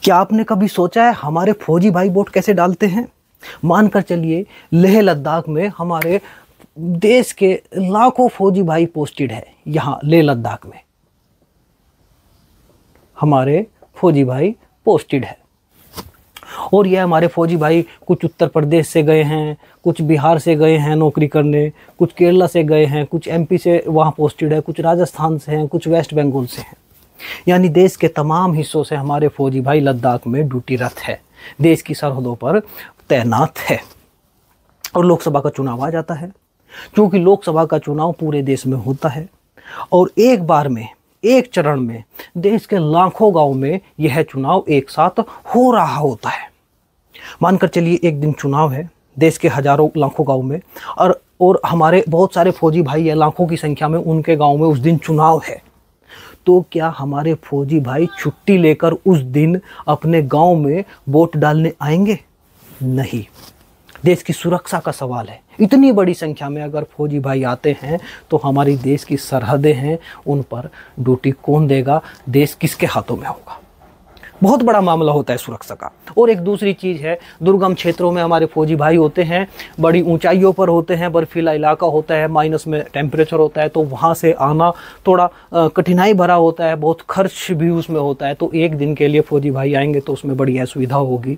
क्या आपने कभी सोचा है हमारे फौजी भाई वोट कैसे डालते हैं? मानकर चलिए लेह लद्दाख में हमारे देश के लाखों फौजी भाई पोस्टेड है। यहाँ लेह लद्दाख में हमारे फौजी भाई पोस्टेड है और यह हमारे फौजी भाई कुछ उत्तर प्रदेश से गए हैं, कुछ बिहार से गए हैं नौकरी करने, कुछ केरला से गए हैं, कुछ एमपी से वहाँ पोस्टेड है, कुछ राजस्थान से हैं, कुछ वेस्ट बंगाल से हैं। यानी देश के तमाम हिस्सों से हमारे फौजी भाई लद्दाख में ड्यूटीरत है, देश की सरहदों पर तैनात है। और लोकसभा का चुनाव आ जाता है, क्योंकि लोकसभा का चुनाव पूरे देश में होता है और एक बार में, एक चरण में देश के लाखों गांव में यह चुनाव एक साथ हो रहा होता है। मानकर चलिए एक दिन चुनाव है देश के हजारों लाखों गांव में और हमारे बहुत सारे फौजी भाई है, लाखों की संख्या में उनके गांव में उस दिन चुनाव है। तो क्या हमारे फौजी भाई छुट्टी लेकर उस दिन अपने गांव में वोट डालने आएंगे? नहीं। देश की सुरक्षा का सवाल है। इतनी बड़ी संख्या में अगर फौजी भाई आते हैं तो हमारी देश की सरहदें हैं, उन पर ड्यूटी कौन देगा? देश किसके हाथों में होगा? बहुत बड़ा मामला होता है सुरक्षा का। और एक दूसरी चीज़ है, दुर्गम क्षेत्रों में हमारे फौजी भाई होते हैं, बड़ी ऊंचाइयों पर होते हैं, बर्फीला इलाका होता है, माइनस में टेम्परेचर होता है, तो वहाँ से आना थोड़ा कठिनाई भरा होता है, बहुत खर्च भी उसमें होता है। तो एक दिन के लिए फौजी भाई आएंगे तो उसमें बड़ी असुविधा होगी।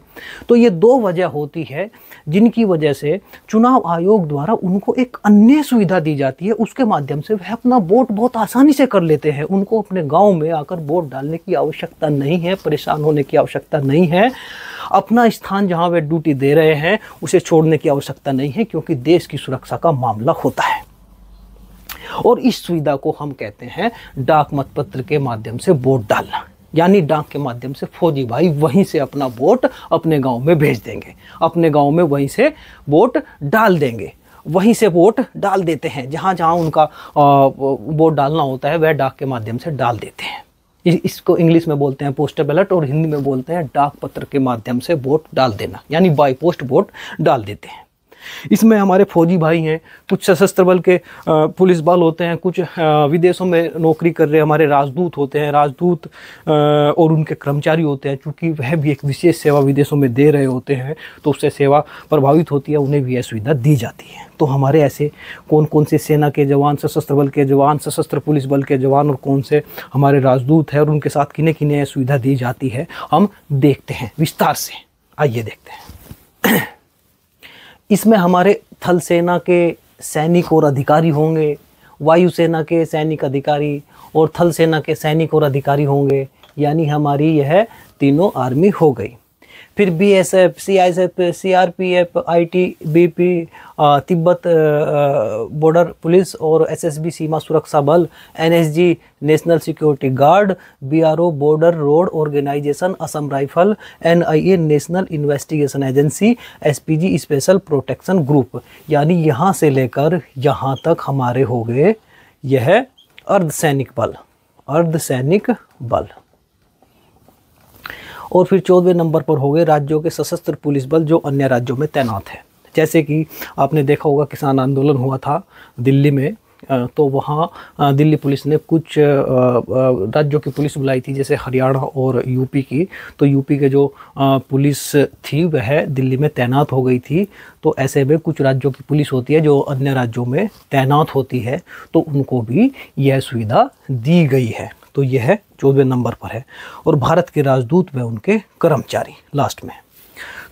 तो ये दो वजह होती है जिनकी वजह से चुनाव आयोग द्वारा उनको एक अन्य सुविधा दी जाती है, उसके माध्यम से वह अपना वोट बहुत आसानी से कर लेते हैं। उनको अपने गाँव में आकर वोट डालने की आवश्यकता नहीं है, परेशान होने की आवश्यकता नहीं है, अपना स्थान जहां वे ड्यूटी दे रहे हैं उसे छोड़ने की आवश्यकता नहीं है, क्योंकि देश की सुरक्षा का मामला होता है। और इस सुविधा को हम कहते हैं डाक मतपत्र के माध्यम से वोट डालना। यानी डाक के माध्यम से फौजी भाई वहीं से अपना वोट अपने गांव में भेज देंगे, अपने गांव में वहीं से वोट डाल देंगे, वहीं से वोट डाल देते हैं। जहां जहां उनका वोट डालना होता है वह डाक के माध्यम से डाल देते हैं। इसको इंग्लिश में बोलते हैं पोस्टल बैलेट और हिंदी में बोलते हैं डाक पत्र के माध्यम से वोट डाल देना, यानी बाय पोस्ट वोट डाल देते हैं। इसमें हमारे फौजी भाई हैं, कुछ सशस्त्र बल के पुलिस बल होते हैं, कुछ विदेशों में नौकरी कर रहे हमारे राजदूत होते हैं, राजदूत और उनके कर्मचारी होते हैं। चूँकि वह भी एक विशेष सेवा विदेशों में दे रहे होते हैं तो उससे सेवा प्रभावित होती है, उन्हें भी यह सुविधा दी जाती है। तो हमारे ऐसे कौन कौन से सेना के जवान, सशस्त्र बल के जवान, सशस्त्र पुलिस बल के जवान और कौन से हमारे राजदूत हैं और उनके साथ किन्हें किन्हें यह सुविधा दी जाती है, हम देखते हैं विस्तार से। आइए देखते हैं। इसमें हमारे थल सेना के सैनिक और अधिकारी होंगे, वायुसेना के सैनिक अधिकारी और थल सेना के सैनिक और अधिकारी होंगे, यानी हमारी यह तीनों आर्मी हो गई। फिर बीएसएफ, सीआईएसएफ, सीआरपीएफ, आईटीबीपी, तिब्बत बॉर्डर पुलिस और एसएसबी सीमा सुरक्षा बल, NSG national security guard, BRO border road organisation, Assam rifle, NIA national investigation agency, SPG special protection group. यानी यहाँ से लेकर यहाँ तक हमारे हो गए यह अर्धसैनिक बल, अर्धसैनिक बल। और फिर 14वें नंबर पर हो गए राज्यों के सशस्त्र पुलिस बल जो अन्य राज्यों में तैनात है। जैसे कि आपने देखा होगा किसान आंदोलन हुआ था दिल्ली में, तो वहाँ दिल्ली पुलिस ने कुछ राज्यों की पुलिस बुलाई थी, जैसे हरियाणा और यूपी की। तो यूपी के जो पुलिस थी वह दिल्ली में तैनात हो गई थी। तो ऐसे में कुछ राज्यों की पुलिस होती है जो अन्य राज्यों में तैनात होती है, तो उनको भी यह सुविधा दी गई है। तो यह 14वें नंबर पर है। और भारत के राजदूत व उनके कर्मचारी लास्ट में।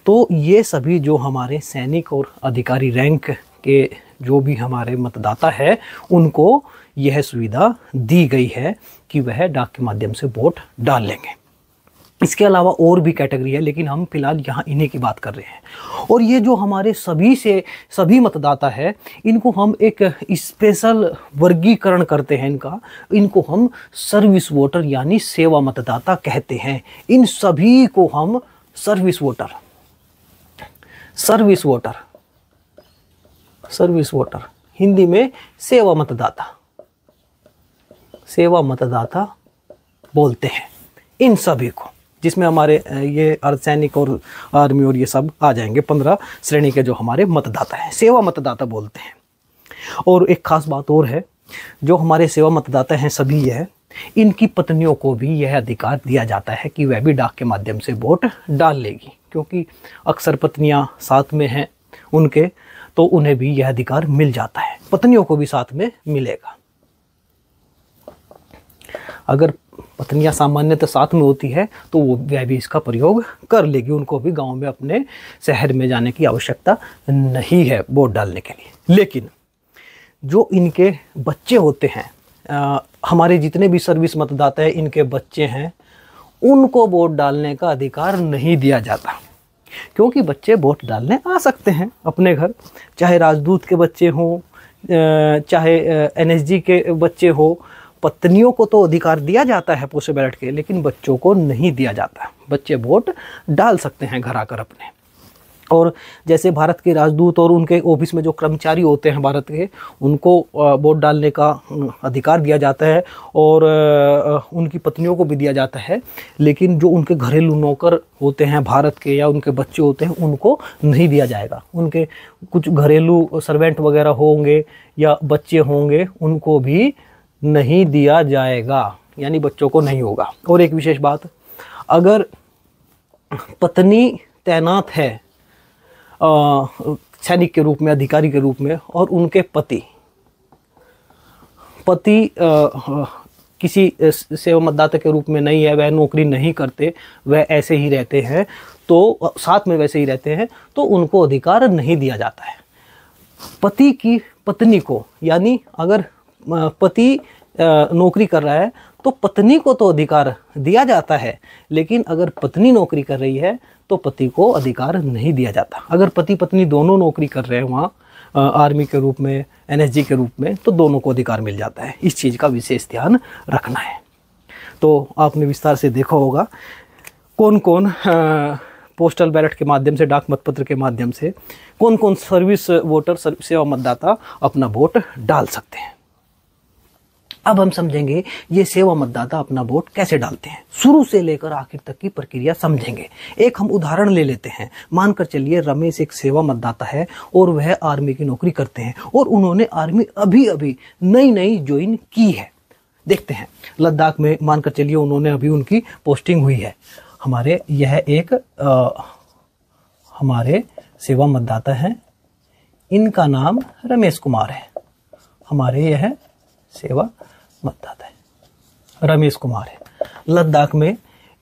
तो ये सभी जो हमारे सैनिक और अधिकारी रैंक के जो भी हमारे मतदाता है उनको यह सुविधा दी गई है कि वह डाक के माध्यम से वोट डाल लेंगे। इसके अलावा और भी कैटेगरी है, लेकिन हम फिलहाल यहाँ इन्हीं की बात कर रहे हैं। और ये जो हमारे सभी मतदाता है, इनको हम एक स्पेशल वर्गीकरण करते हैं इनको हम सर्विस वोटर यानी सेवा मतदाता कहते हैं। इन सभी को हम सर्विस वोटर हिंदी में सेवा मतदाता बोलते हैं इन सभी को, जिसमें हमारे ये अर्धसैनिक और आर्मी और ये सब आ जाएंगे। 15 श्रेणी के जो हमारे मतदाता हैं, सेवा मतदाता बोलते हैं। और एक खास बात और है, जो हमारे सेवा मतदाता हैं सभी ये है इनकी पत्नियों को भी यह अधिकार दिया जाता है कि वह भी डाक के माध्यम से वोट डाल लेगी, क्योंकि अक्सर पत्नियां साथ में हैं उनके, तो उन्हें भी यह अधिकार मिल जाता है, पत्नियों को भी साथ में मिलेगा। अगर पत्नियां सामान्यतः साथ में होती है तो वह भी इसका प्रयोग कर लेगी, उनको भी गांव में अपने शहर में जाने की आवश्यकता नहीं है वोट डालने के लिए। लेकिन जो इनके बच्चे होते हैं, हमारे जितने भी सर्विस मतदाता हैं, इनके बच्चे हैं, उनको वोट डालने का अधिकार नहीं दिया जाता, क्योंकि बच्चे वोट डालने आ सकते हैं अपने घर, चाहे राजदूत के बच्चे हों, चाहे एनएसजी के बच्चे हो। पत्नियों को तो अधिकार दिया जाता है पोस्टल बैलेट के, लेकिन बच्चों को नहीं दिया जाता। बच्चे वोट डाल सकते हैं घर आकर अपने। और जैसे भारत के राजदूत और उनके ऑफिस में जो कर्मचारी होते हैं भारत के, उनको वोट डालने का अधिकार दिया जाता है और उनकी पत्नियों को भी दिया जाता है, लेकिन जो उनके घरेलू नौकर होते हैं भारत के या उनके बच्चे होते हैं, उनको नहीं दिया जाएगा। उनके कुछ घरेलू सर्वेंट वगैरह होंगे या बच्चे होंगे, उनको भी नहीं दिया जाएगा, यानी बच्चों को नहीं होगा। और एक विशेष बात, अगर पत्नी तैनात है सैनिक के रूप में, अधिकारी के रूप में, और उनके पति किसी सेवा मतदाता के रूप में नहीं है, वह नौकरी नहीं करते, वह ऐसे ही रहते हैं, तो साथ में वैसे ही रहते हैं, तो उनको अधिकार नहीं दिया जाता है। पति की पत्नी को, यानी अगर पति नौकरी कर रहा है तो पत्नी को तो अधिकार दिया जाता है, लेकिन अगर पत्नी नौकरी कर रही है तो पति को अधिकार नहीं दिया जाता। अगर पति पत्नी दोनों नौकरी कर रहे हैं वहाँ आर्मी के रूप में, एनएसजी के रूप में, तो दोनों को अधिकार मिल जाता है। इस चीज़ का विशेष ध्यान रखना है। तो आपने विस्तार से देखा होगा कौन कौन पोस्टल बैलेट के माध्यम से, डाक मतपत्र के माध्यम से, कौन कौन सर्विस वोटर, सेवा मतदाता अपना वोट डाल सकते हैं। अब हम समझेंगे ये सेवा मतदाता अपना वोट कैसे डालते हैं, शुरू से लेकर आखिर तक की प्रक्रिया समझेंगे। एक हम उदाहरण ले लेते हैं। मानकर चलिए रमेश एक सेवा मतदाता है और वह आर्मी की नौकरी करते हैं और उन्होंने आर्मी अभी अभी नई ज्वाइन की है। देखते हैं लद्दाख में, मानकर चलिए उन्होंने अभी उनकी पोस्टिंग हुई है। हमारे सेवा मतदाता हैं, इनका नाम रमेश कुमार है। हमारे यह सेवा मतदाता है, रमेश कुमार है। लद्दाख में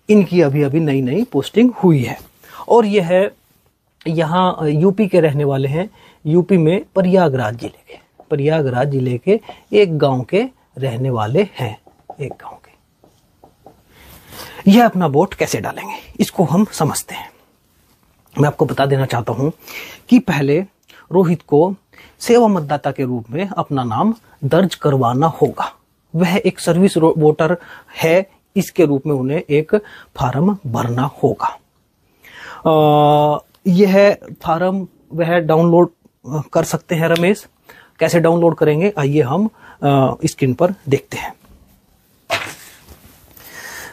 इनकी अभी अभी नई पोस्टिंग हुई है और यह यहाँ यूपी के रहने वाले हैं। यूपी में प्रयागराज जिले के एक गांव के रहने वाले हैं, एक गांव के। यह अपना वोट कैसे डालेंगे इसको हम समझते हैं। मैं आपको बता देना चाहता हूं कि पहले रोहित को सेवा मतदाता के रूप में अपना नाम दर्ज करवाना होगा। वह एक सर्विस वोटर है, इसके रूप में उन्हें एक फार्म भरना होगा। यह फार्म वह डाउनलोड कर सकते हैं रमेश। कैसे डाउनलोड करेंगे आइए हम स्क्रीन पर देखते हैं।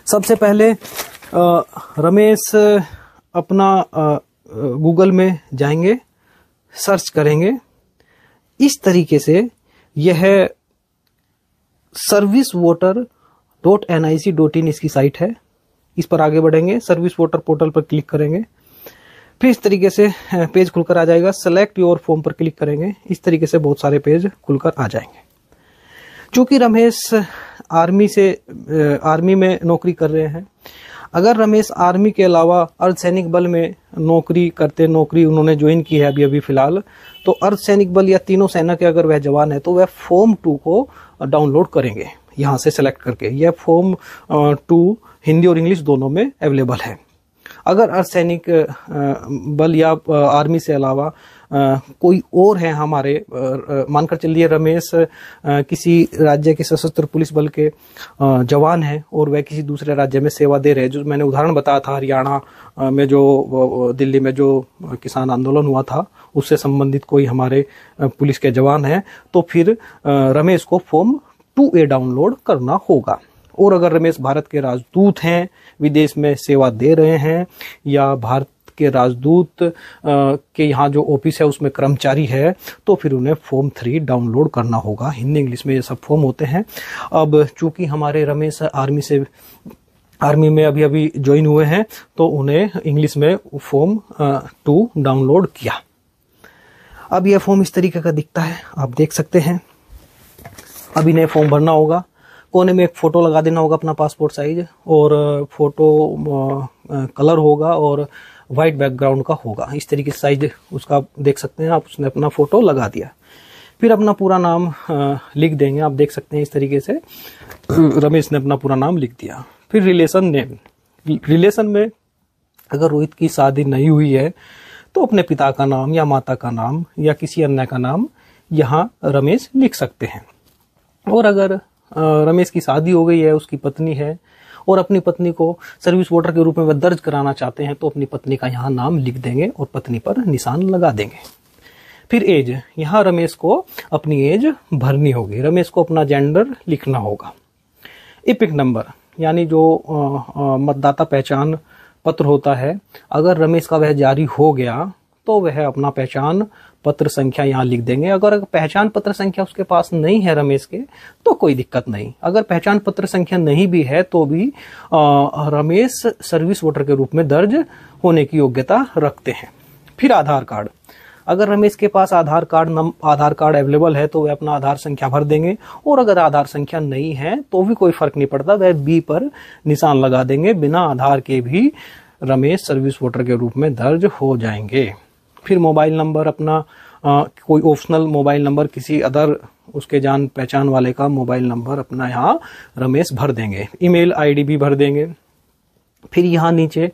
सबसे पहले रमेश अपना गूगल में जाएंगे, सर्च करेंगे। इस तरीके से यह servicevoter.nic.in इसकी साइट है। इस पर आगे बढ़ेंगे, सर्विस वोटर पोर्टल पर क्लिक करेंगे, फिर इस तरीके से पेज खुलकर आ जाएगा। सेलेक्ट योर फॉर्म पर क्लिक करेंगे, इस तरीके से बहुत सारे पेज खुलकर आ जाएंगे। चूंकि रमेश आर्मी में नौकरी कर रहे हैं, अगर रमेश आर्मी के अलावा अर्धसैनिक बल में नौकरी उन्होंने ज्वाइन की है अभी फिलहाल, तो अर्धसैनिक बल या तीनों सेना के अगर वह जवान है तो वह फॉर्म 2 को डाउनलोड करेंगे यहाँ से सेलेक्ट करके। यह फॉर्म 2 हिंदी और इंग्लिश दोनों में अवेलेबल है। अगर अर्धसैनिक बल या आर्मी से अलावा कोई और है हमारे, मानकर चलिए रमेश किसी राज्य के सशस्त्र पुलिस बल के जवान हैं और वह किसी दूसरे राज्य में सेवा दे रहे हैं, जो मैंने उदाहरण बताया था हरियाणा में जो दिल्ली में जो किसान आंदोलन हुआ था उससे संबंधित कोई हमारे पुलिस के जवान हैं, तो फिर रमेश को फॉर्म 2A डाउनलोड करना होगा। और अगर रमेश भारत के राजदूत हैं, विदेश में सेवा दे रहे हैं या भारत के राजदूत के यहाँ जो ऑफिस है उसमें कर्मचारी है, तो फिर उन्हें फॉर्म 3 डाउनलोड करना होगा। हिंदी इंग्लिश में ये सब फॉर्म होते हैं। अब चूंकि हमारे रमेश आर्मी में अभी अभी ज्वाइन हुए हैं, तो उन्हें इंग्लिश में फॉर्म 2 डाउनलोड किया। अब यह फॉर्म इस तरीके का दिखता है, आप देख सकते हैं। अब इन्हें फॉर्म भरना होगा। कोने में एक फोटो लगा देना होगा अपना पासपोर्ट साइज, और फोटो कलर होगा और वाइट बैकग्राउंड का होगा। इस तरीके से साइज उसका देख सकते हैं आप। उसने अपना फोटो लगा दिया। फिर अपना पूरा नाम लिख देंगे। आप देख सकते हैं इस तरीके से रमेश ने अपना पूरा नाम लिख दिया। फिर रिलेशन नेम। रिलेशन में अगर रोहित की शादी नहीं हुई है तो अपने पिता का नाम या माता का नाम या किसी अन्य का नाम यहाँ रमेश लिख सकते हैं। और अगर रमेश की शादी हो गई है, उसकी पत्नी है, और अपनी पत्नी को सर्विस वोटर के रूप में वह दर्ज कराना चाहते हैं, तो अपनी पत्नी का यहाँ नाम लिख देंगे और पत्नी पर निशान लगा देंगे। फिर एज, यहाँ रमेश को अपनी एज भरनी होगी। रमेश को अपना जेंडर लिखना होगा। इपिक नंबर, यानी जो मतदाता पहचान पत्र होता है, अगर रमेश का वह जारी हो गया तो वह अपना पहचान पत्र संख्या यहाँ लिख देंगे। अगर पहचान पत्र संख्या उसके पास नहीं है रमेश के, तो कोई दिक्कत नहीं। अगर पहचान पत्र संख्या नहीं भी है तो भी रमेश सर्विस वोटर के रूप में दर्ज होने की योग्यता रखते हैं। फिर आधार कार्ड, अगर रमेश के पास आधार कार्ड अवेलेबल है तो वह अपना आधार संख्या भर देंगे, और अगर आधार संख्या नहीं है तो भी कोई फर्क नहीं पड़ता, वह बी पर निशान लगा देंगे। बिना आधार के भी रमेश सर्विस वोटर के रूप में दर्ज हो जाएंगे। फिर मोबाइल नंबर अपना कोई ऑप्शनल मोबाइल नंबर, किसी अदर उसके जान पहचान वाले का मोबाइल नंबर अपना यहाँ रमेश भर देंगे। ईमेल आईडी भी भर देंगे। फिर यहाँ नीचे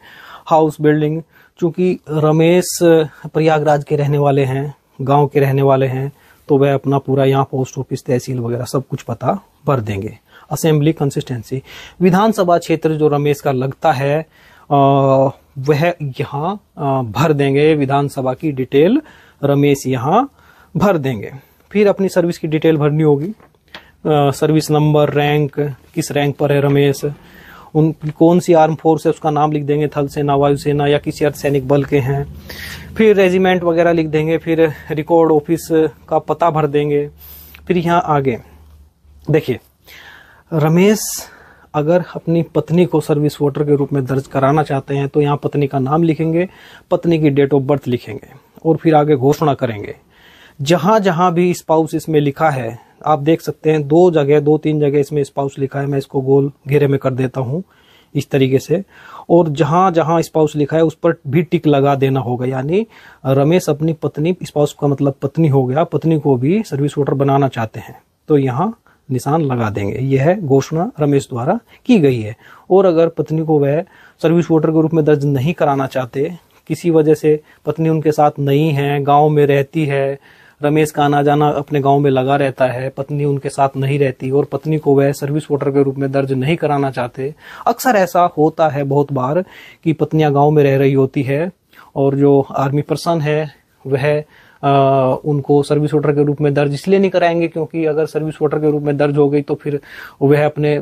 हाउस बिल्डिंग, चूंकि रमेश प्रयागराज के रहने वाले हैं, गांव के रहने वाले हैं, तो वह अपना पूरा यहाँ पोस्ट ऑफिस, तहसील वगैरह सब कुछ पता भर देंगे। असेंबली कंसिस्टेंसी, विधानसभा क्षेत्र जो रमेश का लगता है वह यहाँ भर देंगे। विधानसभा की डिटेल रमेश यहाँ भर देंगे। फिर अपनी सर्विस की डिटेल भरनी होगी। सर्विस नंबर, रैंक, किस रैंक पर है रमेश, उनकी कौन सी आर्म फोर्स है उसका नाम लिख देंगे, थल सेना, वायुसेना या किसी अर्धसैनिक बल के हैं। फिर रेजिमेंट वगैरह लिख देंगे। फिर रिकॉर्ड ऑफिस का पता भर देंगे। फिर यहाँ आगे देखिए, रमेश अगर अपनी पत्नी को सर्विस वोटर के रूप में दर्ज कराना चाहते हैं तो यहाँ पत्नी का नाम लिखेंगे, पत्नी की डेट ऑफ बर्थ लिखेंगे, और फिर आगे घोषणा करेंगे। जहां जहां भी स्पाउस इसमें लिखा है, आप देख सकते हैं 2-3 जगह इसमें स्पाउस लिखा है। मैं इसको गोल घेरे में कर देता हूं इस तरीके से, और जहां जहां स्पाउस लिखा है उस पर भी टिक लगा देना होगा। यानी रमेश अपनी पत्नी, स्पाउस का मतलब पत्नी हो गया, पत्नी को भी सर्विस वोटर बनाना चाहते हैं तो यहाँ निशान लगा देंगे। यह घोषणा रमेश द्वारा की गई है। और अगर पत्नी को वह सर्विस वोटर के रूप में दर्ज नहीं कराना चाहते, किसी वजह से पत्नी उनके साथ नहीं है, गांव में रहती है, रमेश का आना जाना अपने गांव में लगा रहता है, पत्नी उनके साथ नहीं रहती और पत्नी को वह सर्विस वोटर के रूप में दर्ज नहीं कराना चाहते। अक्सर ऐसा होता है बहुत बार कि पत्नियां गांव में रह रही होती है और जो आर्मी पर्सन है वह उनको सर्विस वोटर के रूप में दर्ज इसलिए नहीं कराएंगे क्योंकि अगर सर्विस वोटर के रूप में दर्ज हो गई तो फिर वह अपने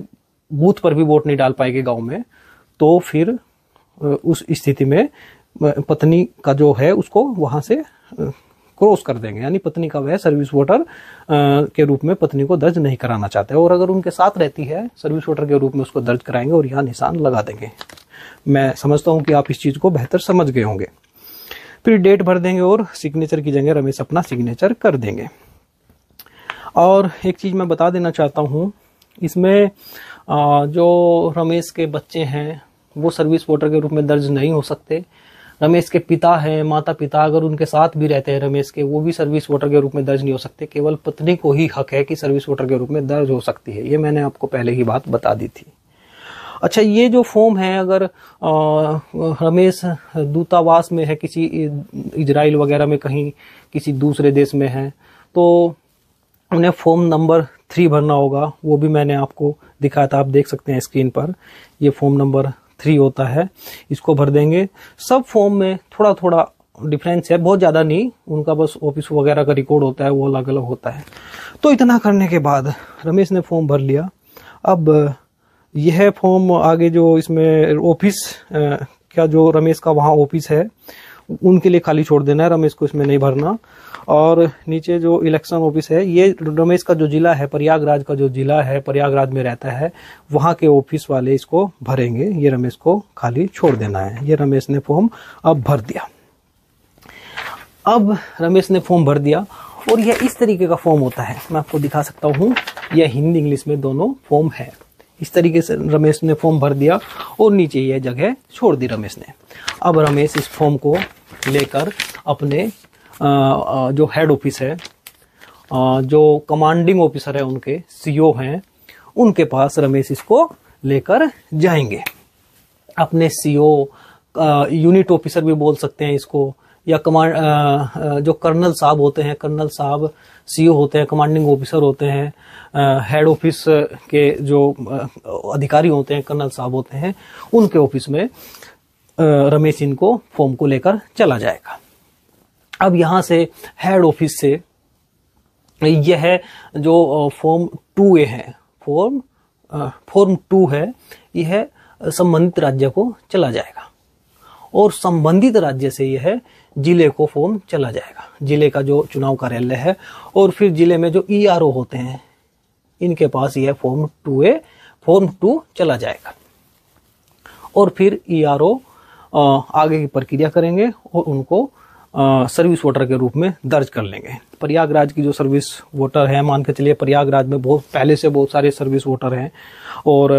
बूथ पर भी वोट नहीं डाल पाएगी गांव में। तो फिर उस स्थिति में पत्नी का जो है उसको वहां से क्रॉस कर देंगे, यानी पत्नी का वह सर्विस वोटर के रूप में पत्नी को दर्ज नहीं कराना चाहते। और अगर उनके साथ रहती है सर्विस वोटर के रूप में उसको दर्ज कराएंगे और यहाँ निशान लगा देंगे। मैं समझता हूं कि आप इस चीज को बेहतर समझ गए होंगे। फिर डेट भर देंगे और सिग्नेचर की जगह रमेश अपना सिग्नेचर कर देंगे। और एक चीज मैं बता देना चाहता हूं, इसमें जो रमेश के बच्चे हैं वो सर्विस वोटर के रूप में दर्ज नहीं हो सकते। रमेश के पिता हैं, माता पिता अगर उनके साथ भी रहते हैं रमेश के, वो भी सर्विस वोटर के रूप में दर्ज नहीं हो सकते। केवल पत्नी को ही हक है कि सर्विस वोटर के रूप में दर्ज हो सकती है। ये मैंने आपको पहले ही बात बता दी थी। अच्छा, ये जो फॉर्म है, अगर रमेश दूतावास में है, किसी इजराइल वगैरह में कहीं किसी दूसरे देश में है, तो उन्हें फॉर्म नंबर 3 भरना होगा। वो भी मैंने आपको दिखाया था, आप देख सकते हैं स्क्रीन पर। ये फॉर्म नंबर 3 होता है, इसको भर देंगे। सब फॉर्म में थोड़ा थोड़ा डिफरेंस है, बहुत ज्यादा नहीं, उनका बस ऑफिस वगैरह का रिकॉर्ड होता है वो अलग अलग होता है। तो इतना करने के बाद रमेश ने फॉर्म भर लिया। अब यह फॉर्म आगे जो इसमें ऑफिस का जो रमेश का वहाँ ऑफिस है उनके लिए खाली छोड़ देना है, रमेश को इसमें नहीं भरना। और नीचे जो इलेक्शन ऑफिस है, ये रमेश का जो जिला है, प्रयागराज का जो जिला है, प्रयागराज में रहता है, वहाँ के ऑफिस वाले इसको भरेंगे। ये रमेश को खाली छोड़ देना है। ये रमेश ने फॉर्म अब भर दिया। अब रमेश ने फॉर्म भर दिया और यह इस तरीके का फॉर्म होता है, मैं आपको दिखा सकता हूँ। यह हिंदी इंग्लिश में दोनों फॉर्म है। इस तरीके से रमेश ने फॉर्म भर दिया और नीचे यह जगह छोड़ दी रमेश ने। अब रमेश इस फॉर्म को लेकर अपने जो हेड ऑफिस है, जो कमांडिंग ऑफिसर है, उनके सीओ हैं, उनके पास रमेश इसको लेकर जाएंगे। अपने सीओ, यूनिट ऑफिसर भी बोल सकते हैं इसको, या कमांड जो कर्नल साहब होते हैं, कर्नल साहब सीओ होते हैं, कमांडिंग ऑफिसर होते हैं, हेड ऑफिस के जो अधिकारी होते हैं, कर्नल साहब होते हैं, उनके ऑफिस में रमेश इनको फॉर्म को लेकर चला जाएगा। अब यहाँ से हेड ऑफिस से यह जो फॉर्म 2A है, फॉर्म 2 है, यह संबंधित राज्य को चला जाएगा और संबंधित राज्य से यह जिले को फॉर्म चला जाएगा, जिले का जो चुनाव कार्यालय है। और फिर जिले में जो ERO होते हैं, इनके पास यह फॉर्म 2 चला जाएगा और फिर ERO आगे की प्रक्रिया करेंगे और उनको सर्विस वोटर के रूप में दर्ज कर लेंगे। प्रयागराज की जो सर्विस वोटर है, मान के चलिए प्रयागराज में बहुत पहले से बहुत सारे सर्विस वोटर हैं और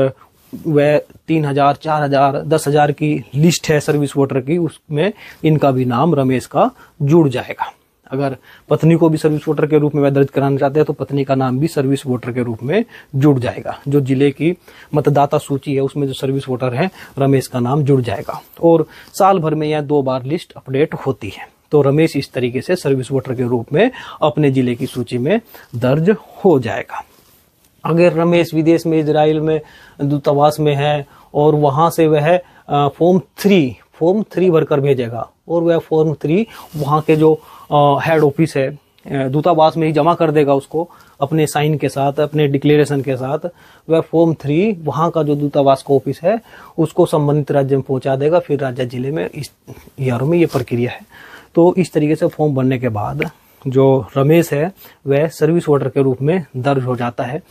वह 3000, 4000, 10,000 की लिस्ट है सर्विस वोटर की, उसमें इनका भी नाम रमेश का जुड़ जाएगा। अगर पत्नी को भी सर्विस वोटर के रूप में वह दर्ज कराना चाहते हैं तो पत्नी का नाम भी सर्विस वोटर के रूप में जुड़ जाएगा। जो जिले की मतदाता सूची है उसमें जो सर्विस वोटर है, रमेश का नाम जुड़ जाएगा। और साल भर में यह 2 बार लिस्ट अपडेट होती है। तो रमेश इस तरीके से सर्विस वोटर के रूप में अपने जिले की सूची में दर्ज हो जाएगा। अगर रमेश विदेश में, इजराइल में दूतावास में है और वहां से वह फॉर्म 3 भरकर भेजेगा और वह फॉर्म 3 वहां के जो हेड ऑफिस है, दूतावास में ही जमा कर देगा उसको अपने साइन के साथ, अपने डिक्लेरेशन के साथ। वह फॉर्म 3 वहां का जो दूतावास का ऑफिस है उसको संबंधित राज्य में पहुंचा देगा। फिर राज्य जिले में इस ERO में ये प्रक्रिया है। तो इस तरीके से फॉर्म भरने के बाद जो रमेश है वह सर्विस वोटर के रूप में दर्ज हो जाता है।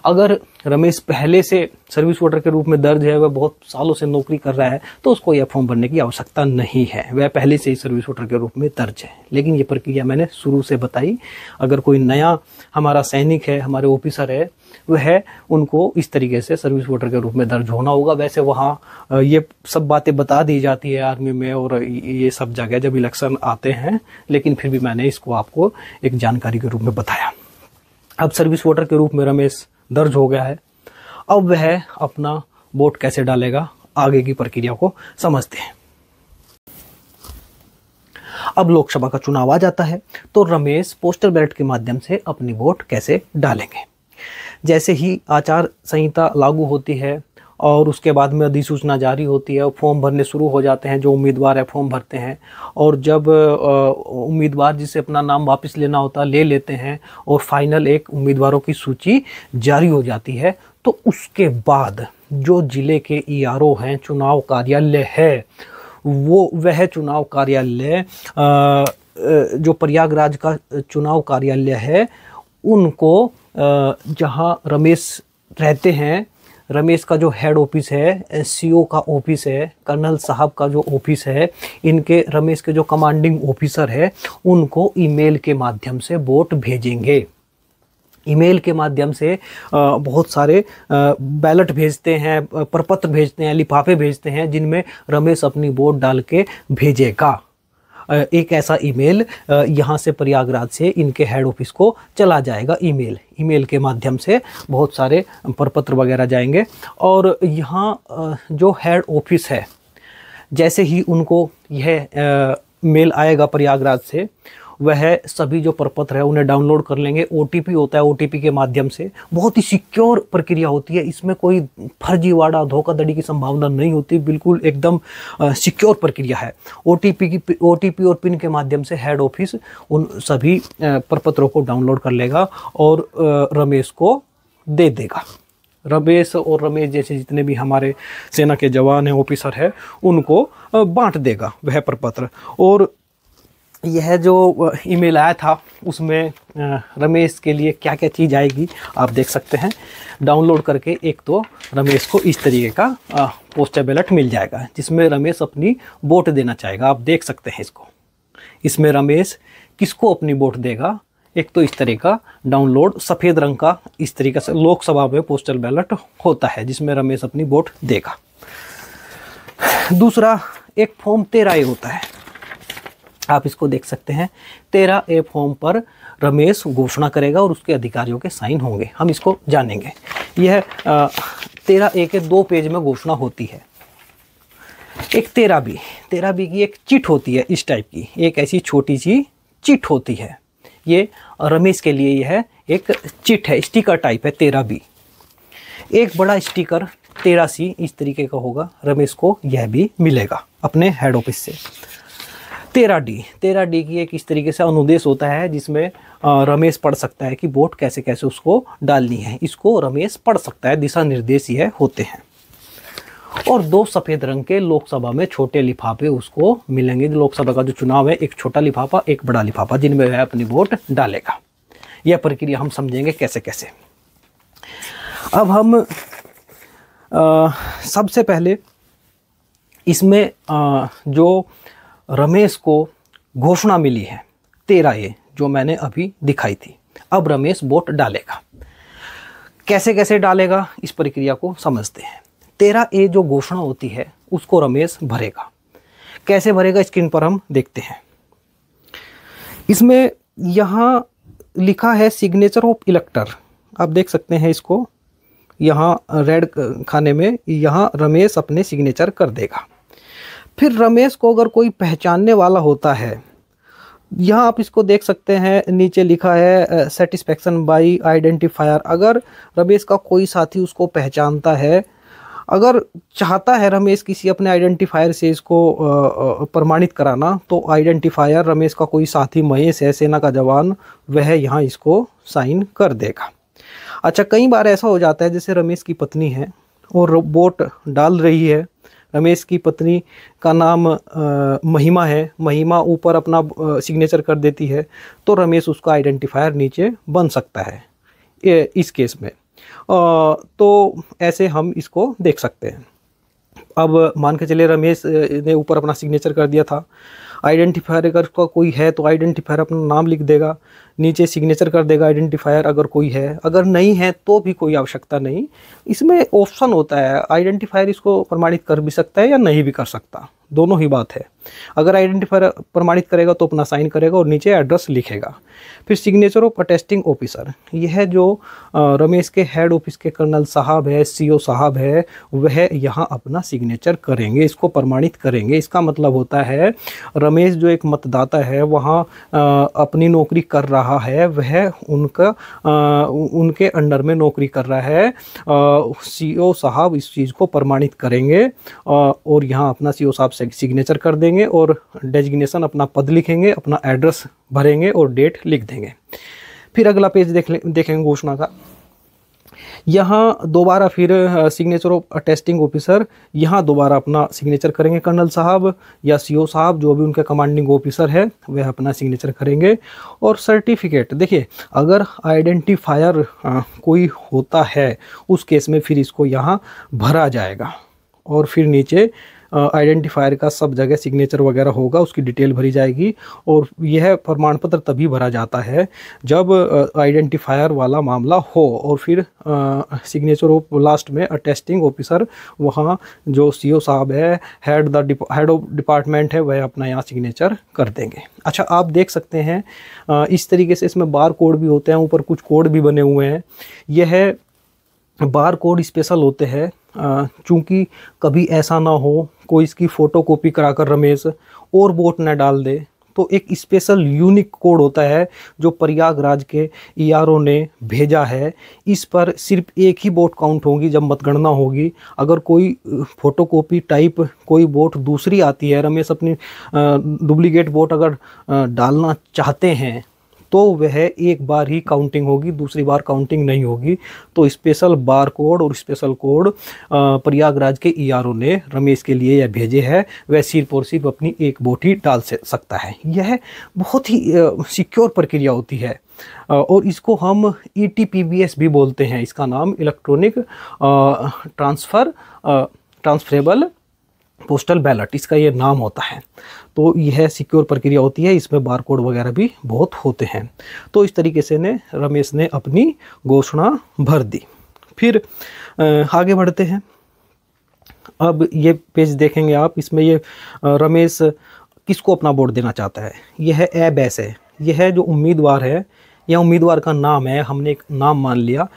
अगर रमेश पहले से सर्विस वोटर के रूप में दर्ज है, वह बहुत सालों से नौकरी कर रहा है, तो उसको यह फॉर्म भरने की आवश्यकता नहीं है, वह पहले से ही सर्विस वोटर के रूप में दर्ज है। लेकिन ये प्रक्रिया मैंने शुरू से बताई। अगर कोई नया हमारा सैनिक है, हमारे ऑफिसर है, वह उनको इस तरीके से सर्विस वोटर के रूप में दर्ज होना होगा। वैसे वहाँ ये सब बातें बता दी जाती है आर्मी में और ये सब जगह जब इलेक्शन आते हैं, लेकिन फिर भी मैंने इसको आपको एक जानकारी के रूप में बताया। अब सर्विस वोटर के रूप में रमेश दर्ज हो गया है। अब वह अपना वोट कैसे डालेगा, आगे की प्रक्रिया को समझते हैं। अब लोकसभा का चुनाव आ जाता है तो रमेश पोस्टल बैलेट के माध्यम से अपनी वोट कैसे डालेंगे। जैसे ही आचार संहिता लागू होती है और उसके बाद में अधिसूचना जारी होती है, फॉर्म भरने शुरू हो जाते हैं। जो उम्मीदवार है फॉर्म भरते हैं और जब उम्मीदवार जिसे अपना नाम वापस लेना होता है ले लेते हैं और फाइनल एक उम्मीदवारों की सूची जारी हो जाती है, तो उसके बाद जो जिले के ERO हैं, चुनाव कार्यालय है, वह चुनाव कार्यालय जो प्रयागराज का चुनाव कार्यालय है, उनको जहां रमेश रहते हैं, रमेश का जो हेड ऑफिस है, CO का ऑफिस है, कर्नल साहब का जो ऑफिस है, इनके रमेश के जो कमांडिंग ऑफिसर है, उनको ईमेल के माध्यम से वोट भेजेंगे। ईमेल के माध्यम से बहुत सारे बैलेट भेजते हैं, प्रपत्र भेजते हैं, लिफाफे भेजते हैं, जिनमें रमेश अपनी वोट डाल के भेजेगा। एक ऐसा ईमेल यहाँ से प्रयागराज से इनके हेड ऑफिस को चला जाएगा। ईमेल के माध्यम से बहुत सारे प्रपत्र वगैरह जाएंगे और यहाँ जो हेड ऑफिस है, जैसे ही उनको यह मेल आएगा प्रयागराज से, वह सभी जो प्रपत्र है उन्हें डाउनलोड कर लेंगे। OTP होता है, OTP के माध्यम से बहुत ही सिक्योर प्रक्रिया होती है। इसमें कोई फर्जीवाड़ा, धोखाधड़ी की संभावना नहीं होती, बिल्कुल एकदम सिक्योर प्रक्रिया है। OTP और पिन के माध्यम से हेड ऑफिस उन सभी प्रपत्रों को डाउनलोड कर लेगा और रमेश को दे देगा। रमेश और रमेश जैसे जितने भी हमारे सेना के जवान हैं, ऑफिसर हैं, उनको बांट देगा वह प्रपत्र। और यह जो ईमेल आया था उसमें रमेश के लिए क्या क्या चीज़ आएगी आप देख सकते हैं। डाउनलोड करके एक तो रमेश को इस तरीके का पोस्टल बैलेट मिल जाएगा जिसमें रमेश अपनी वोट देना चाहेगा। आप देख सकते हैं इसको, इसमें रमेश किसको अपनी वोट देगा। एक तो इस तरह का डाउनलोड सफ़ेद रंग का इस तरीके से लोकसभा में पोस्टल बैलेट होता है जिसमें रमेश अपनी वोट देगा। दूसरा एक फॉर्म 13A होता है, आप इसको देख सकते हैं। 13A फॉर्म पर रमेश घोषणा करेगा और उसके अधिकारियों के साइन होंगे, हम इसको जानेंगे। यह 13A के 2 पेज में घोषणा होती है। एक 13B की एक चिट होती है इस टाइप की, एक ऐसी छोटी सी चिट होती है। ये रमेश के लिए यह एक चिट है, स्टिकर टाइप है 13B। एक बड़ा स्टिकर 13C इस तरीके का होगा, रमेश को यह भी मिलेगा अपने हेड ऑफिस से। 13D की एक इस तरीके से अनुदेश होता है जिसमें रमेश पढ़ सकता है कि वोट कैसे कैसे उसको डालनी है, इसको रमेश पढ़ सकता है, दिशा निर्देश यह होते हैं। और 2 सफ़ेद रंग के लोकसभा में छोटे लिफाफे उसको मिलेंगे। लोकसभा का जो चुनाव है, एक छोटा लिफाफा एक बड़ा लिफाफा, जिनमें वह अपनी वोट डालेगा। यह प्रक्रिया हम समझेंगे कैसे कैसे। अब हम सबसे पहले इसमें जो रमेश को घोषणा मिली है 13A जो मैंने अभी दिखाई थी, अब रमेश वोट डालेगा। कैसे कैसे डालेगा इस प्रक्रिया को समझते हैं। 13A जो घोषणा होती है उसको रमेश भरेगा। कैसे भरेगा स्क्रीन पर हम देखते हैं। इसमें यहाँ लिखा है सिग्नेचर ऑफ इलेक्टर, आप देख सकते हैं इसको, यहाँ रेड खाने में यहाँ रमेश अपने सिग्नेचर कर देगा। फिर रमेश को अगर कोई पहचानने वाला होता है, यहाँ आप इसको देख सकते हैं, नीचे लिखा है सेटिस्फैक्शन बाय आइडेंटिफायर। अगर रमेश का कोई साथी उसको पहचानता है, अगर चाहता है रमेश किसी अपने आइडेंटिफायर से इसको प्रमाणित कराना, तो आइडेंटिफायर रमेश का कोई साथी महेश है, सेना का जवान, वह यहाँ इसको साइन कर देगा। अच्छा, कई बार ऐसा हो जाता है जैसे रमेश की पत्नी है और वोट डाल रही है, रमेश की पत्नी का नाम महिमा है, महिमा ऊपर अपना सिग्नेचर कर देती है, तो रमेश उसका आइडेंटिफायर नीचे बन सकता है इस केस में। तो ऐसे हम इसको देख सकते हैं। अब मान के चले रमेश ने ऊपर अपना सिग्नेचर कर दिया था, आइडेंटिफायर अगर उसका कोई है तो आइडेंटिफायर अपना नाम लिख देगा, नीचे सिग्नेचर कर देगा आइडेंटिफायर अगर कोई है, अगर नहीं है तो भी कोई आवश्यकता नहीं। इसमें ऑप्शन होता है, आइडेंटिफायर इसको प्रमाणित कर भी सकता है या नहीं भी कर सकता, दोनों ही बात है। अगर आइडेंटिफायर प्रमाणित करेगा तो अपना साइन करेगा और नीचे एड्रेस लिखेगा। फिर सिग्नेचर ऑफ अटेस्टिंग ऑफिसर, यह जो रमेश के हेड ऑफिस के कर्नल साहब है, CO साहब है, वह यहाँ अपना सिग्नेचर करेंगे, इसको प्रमाणित करेंगे। इसका मतलब होता है रमेश जो एक मतदाता है वहाँ अपनी नौकरी कर रहा है, वह उनके अंडर में नौकरी कर रहा है। CO साहब इस चीज़ को प्रमाणित करेंगे और यहाँ अपना CO साहब सिग्नेचर कर देंगे और डेजिग्नेशन अपना पद लिखेंगे, अपना एड्रेस भरेंगे और डेट लिख देंगे। फिर अगला पेज देखेंगे घोषणा का। यहाँ दोबारा फिर सिग्नेचर ऑफ अटेस्टिंग ऑफिसर, यहाँ दोबारा अपना सिग्नेचर करेंगे कर्नल साहब या CO साहब, जो भी उनके कमांडिंग ऑफिसर है वह अपना सिग्नेचर करेंगे। और सर्टिफिकेट, देखिए अगर आइडेंटिफायर कोई होता है उस केस में फिर इसको यहाँ भरा जाएगा और फिर नीचे आइडेंटिफायर का सब जगह सिग्नेचर वगैरह होगा, उसकी डिटेल भरी जाएगी। और यह प्रमाण पत्र तभी भरा जाता है जब आइडेंटिफायर वाला मामला हो। और फिर सिग्नेचर ऑफ लास्ट में अटेस्टिंग ऑफिसर, वहाँ जो CO साहब है, हेड ऑफ डिपार्टमेंट है, वह अपना यहाँ सिग्नेचर कर देंगे। अच्छा, आप देख सकते हैं इस तरीके से इसमें बार कोड भी होते हैं, ऊपर कुछ कोड भी बने हुए हैं। यह बार कोड स्पेशल होते हैं चूँकि कभी ऐसा ना हो कोई इसकी फ़ोटोकॉपी कराकर रमेश और वोट न डाल दे, तो एक स्पेशल यूनिक कोड होता है जो प्रयागराज के ERO ने भेजा है। इस पर सिर्फ एक ही वोट काउंट होगी जब मतगणना होगी। अगर कोई फ़ोटोकॉपी टाइप कोई वोट दूसरी आती है, रमेश अपनी डुप्लीकेट वोट अगर डालना चाहते हैं तो वह एक बार ही काउंटिंग होगी, दूसरी बार काउंटिंग नहीं होगी। तो स्पेशल बार कोड और स्पेशल कोड प्रयागराज के ईआरओ ने रमेश के लिए यह भेजे है। वह सिर्फ और सिर्फ अपनी एक वोट ही डाल सकता है। यह बहुत ही सिक्योर प्रक्रिया होती है और इसको हम ETPBS भी बोलते हैं। इसका नाम इलेक्ट्रॉनिक ट्रांसफरेबल पोस्टल बैलेट, इसका ये नाम होता है। तो यह सिक्योर प्रक्रिया होती है, इसमें बारकोड वगैरह भी बहुत होते हैं। तो इस तरीके से रमेश ने अपनी घोषणा भर दी। फिर आगे बढ़ते हैं। अब ये पेज देखेंगे आप, इसमें ये रमेश किसको अपना वोट देना चाहता है। यह एबैस है, यह जो उम्मीदवार है, यह उम्मीदवार का नाम है। हमने एक नाम मान लिया,